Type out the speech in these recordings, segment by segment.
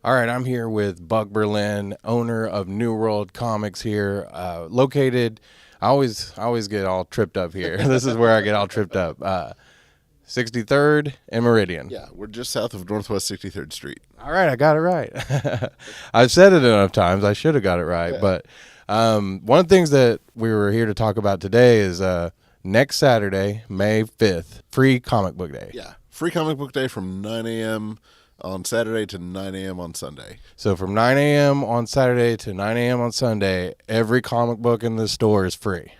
All right, I'm here with Buck Berlin, owner of New World Comics here, located. I always get all tripped up here. This is where I get all tripped up. 63rd and Meridian. Yeah, we're just south of Northwest 63rd Street. All right, I got it right. I've said it enough times. I should have got it right. Yeah. But one of the things that we were here to talk about today is next Saturday, May 5th, free comic book day. Yeah, free comic book day from 9 a.m. on Saturday to 9 a.m. on Sunday. So from 9 a.m. on Saturday to 9 a.m. on Sunday, every comic book in the store is free.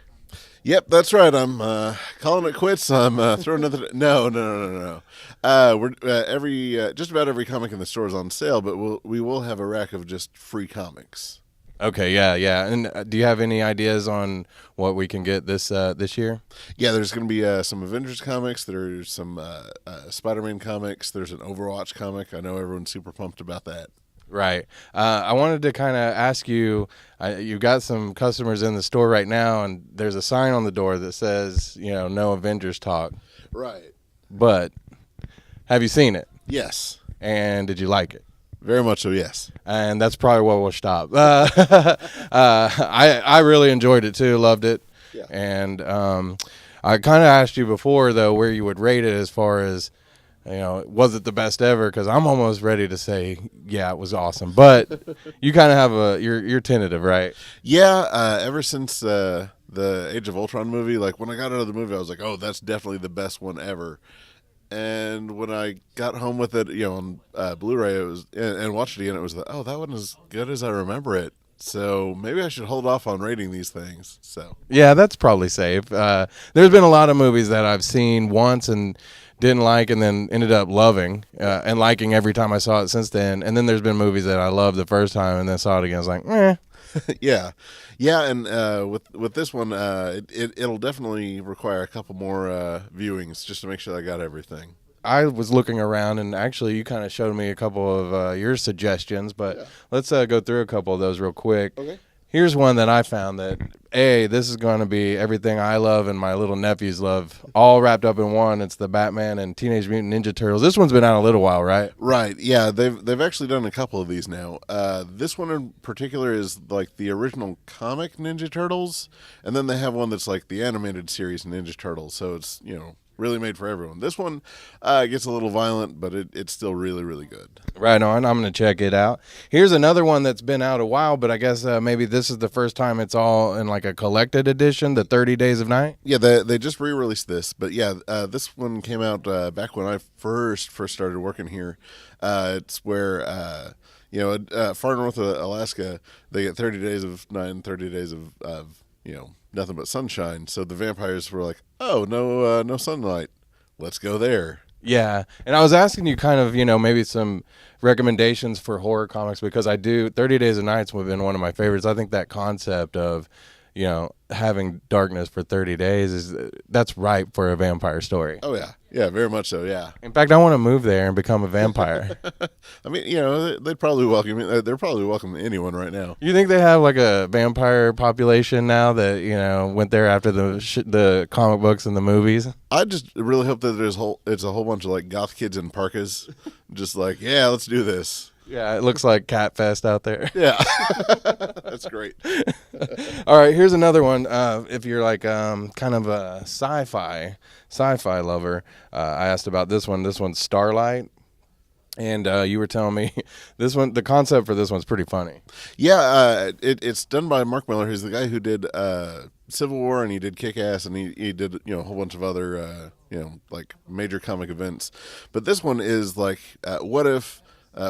Yep, that's right. I'm calling it quits. I'm throwing another. No. We're just about every comic in the store is on sale, but we will have a rack of just free comics. Okay, yeah. And do you have any ideas on what we can get this year? Yeah, there's going to be some Avengers comics. There's some Spider-Man comics. There's an Overwatch comic. I know everyone's super pumped about that. Right. I wanted to kind of ask you, you've got some customers in the store right now, and there's a sign on the door that says, no Avengers talk. Right. But have you seen it? Yes. And did you like it? Very much so, yes. And that's probably where we'll stop. I really enjoyed it too, loved it. Yeah. And I kind of asked you before, though, where you would rate it as far as, was it the best ever? Because I'm almost ready to say, yeah, it was awesome. But you kind of have you're tentative, right? Yeah, ever since the Age of Ultron movie, like when I got out of the movie, I was like, oh, that's definitely the best one ever. And when I got home with it, on Blu-ray, it was and watched it again, it was that wasn't as good as I remember it. So maybe I should hold off on rating these things. So yeah, that's probably safe. There's been a lot of movies that I've seen once and didn't like, and then ended up loving and liking every time I saw it since then. And then there's been movies that I loved the first time and then saw it again. I was like, eh. yeah, and with this one, it'll definitely require a couple more viewings just to make sure I got everything. I was looking around, and actually you kind of showed me a couple of your suggestions, but Yeah. let's go through a couple of those real quick. Okay. Here's one that I found that, this is going to be everything I love and my little nephews love, all wrapped up in one. It's the Batman and Teenage Mutant Ninja Turtles. This one's been out a little while, right? Right. Yeah, they've actually done a couple of these now. This one in particular is like the original comic Ninja Turtles, and then they have one that's like the animated series Ninja Turtles. So it's really made for everyone. This one gets a little violent, but it's still really, really good. Right on. I'm going to check it out. Here's another one that's been out a while, but I guess maybe this is the first time it's all in like a collected edition, the 30 Days of Night. Yeah, they just re-released this, but yeah, this one came out back when I first started working here. It's where far north of Alaska, they get 30 days of night and 30 days of nothing but sunshine. So the vampires were like, oh, no sunlight, let's go there. Yeah, and I was asking you kind of, maybe some recommendations for horror comics because 30 Days of Night's been one of my favorites. I think that concept of, having darkness for 30 days that's ripe for a vampire story. Oh yeah, very much so. Yeah. In fact, I want to move there and become a vampire. I mean, they'd probably welcome me. They're probably welcoming anyone right now. You think they have like a vampire population now that went there after the comic books and the movies? I just really hope that it's a whole bunch of like goth kids in parkas, just like, yeah, let's do this. Yeah, it looks like Cat Fest out there. Yeah, that's great. All right, here's another one. If you're like kind of a sci-fi lover, I asked about this one. This one's Starlight, and you were telling me this one. The concept for this one's pretty funny. Yeah, it's done by Mark Miller, who's the guy who did Civil War, and he did Kick-Ass, and he did a whole bunch of other like major comic events. But this one is like, what if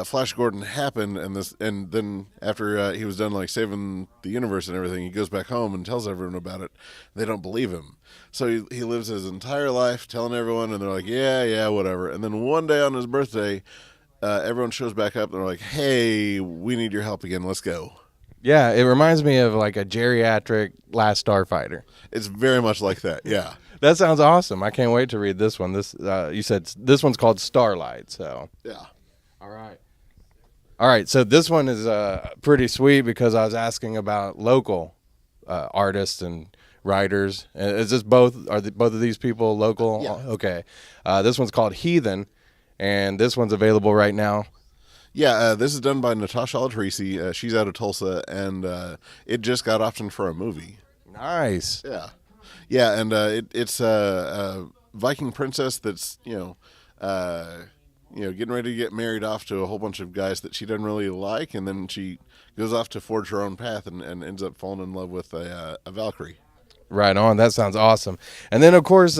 Flash Gordon happened, and then after he was done like saving the universe and everything, he goes back home and tells everyone about it. They don't believe him, so he lives his entire life telling everyone, and they're like, yeah, whatever. And then one day on his birthday, everyone shows back up, and they're like, hey, we need your help again. Let's go. Yeah, it reminds me of like a geriatric Last Starfighter. It's very much like that. Yeah. That sounds awesome. I can't wait to read this one. This you said this one's called Starlight. So Yeah. All right. So this one is pretty sweet because I was asking about local artists and writers. Is this both? Both of these people local? Yeah. Okay. This one's called Heathen, and this one's available right now. Yeah, this is done by Natasha Alatrisi. She's out of Tulsa, and it just got optioned for a movie. Nice. Yeah, yeah, and it's a Viking princess that's getting ready to get married off to a whole bunch of guys that she doesn't really like, and then she goes off to forge her own path and ends up falling in love with a Valkyrie. Right on. That sounds awesome. And then, of course,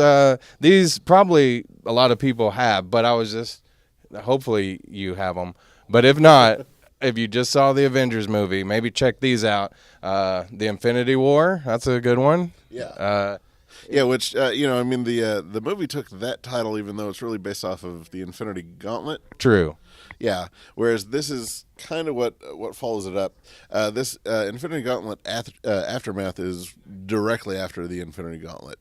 these probably a lot of people have, but I was just, hopefully you have them. But if not, if you just saw the Avengers movie, maybe check these out. The Infinity War, that's a good one. Yeah. Yeah, which I mean, the movie took that title, even though it's really based off of the Infinity Gauntlet. True. Yeah, whereas this is kind of what follows it up. This Infinity Gauntlet aftermath is directly after the Infinity Gauntlet.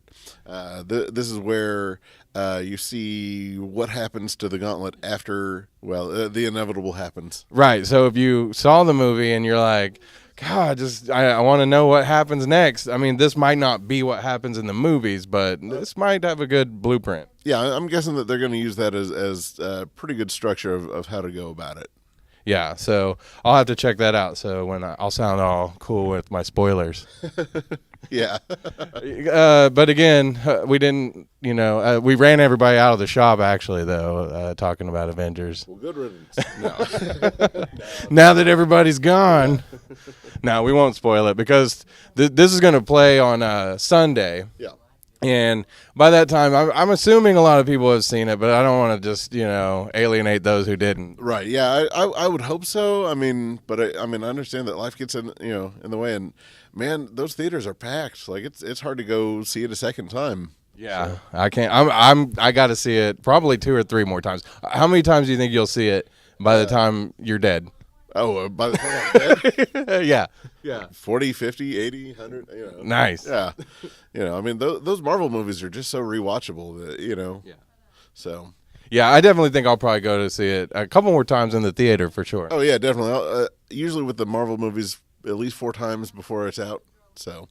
This is where you see what happens to the Gauntlet after, the inevitable happens. Right. So if you saw the movie and you're like, God, I want to know what happens next. I mean, this might not be what happens in the movies, but this might have a good blueprint. Yeah, I'm guessing that they're going to use that as a pretty good structure of how to go about it. Yeah, so I'll have to check that out. So when I'll sound all cool with my spoilers. Yeah. But again, we didn't, we ran everybody out of the shop, actually, though, talking about Avengers. Well, good riddance. No. Now that everybody's gone. No, we won't spoil it because this is going to play on Sunday. Yeah. And by that time, I'm assuming a lot of people have seen it, but I don't want to just, alienate those who didn't. Right. Yeah, I would hope so. I mean, but I understand that life gets in the way, and man, those theaters are packed. Like it's hard to go see it a second time. Yeah, so. I can't. I got to see it probably 2 or 3 more times. How many times do you think you'll see it by the time you're dead? Oh, by the time I'm dead? Yeah. 40, 50, 80, 100, Nice. Yeah. I mean, those Marvel movies are just so rewatchable that, Yeah. So. Yeah, I definitely think I'll probably go to see it a couple more times in the theater for sure. Oh, yeah, definitely. Usually with the Marvel movies, at least 4 times before it's out, so.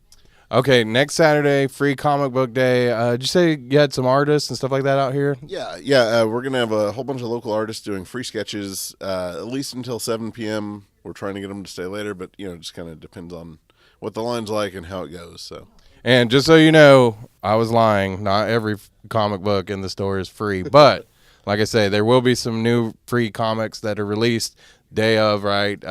Okay, next Saturday, free comic book day. Did you say you had some artists and stuff like that out here? Yeah. We're going to have a whole bunch of local artists doing free sketches, at least until 7 p.m. We're trying to get them to stay later, but, it just kind of depends on what the line's like and how it goes, so. And just so you know, I was lying. Not every comic book in the store is free, but like I say, there will be some new free comics that are released day of, right?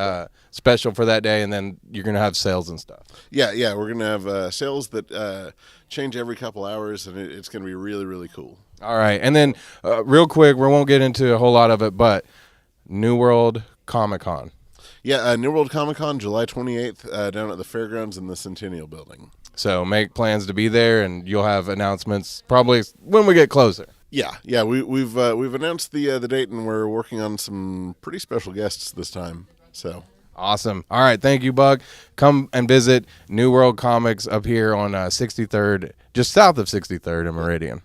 Special for that day, and then you're going to have sales and stuff. Yeah, we're going to have sales that change every couple hours, and it's going to be really, really cool. All right, and then real quick, we won't get into a whole lot of it, but New World Comic Con. Yeah, New World Comic Con, July 28th, down at the Fairgrounds in the Centennial Building. So make plans to be there, and you'll have announcements probably when we get closer. Yeah, we've announced the date, and we're working on some pretty special guests this time. So awesome! All right, thank you, Buck. Come and visit New World Comics up here on 63rd, just south of 63rd in Meridian.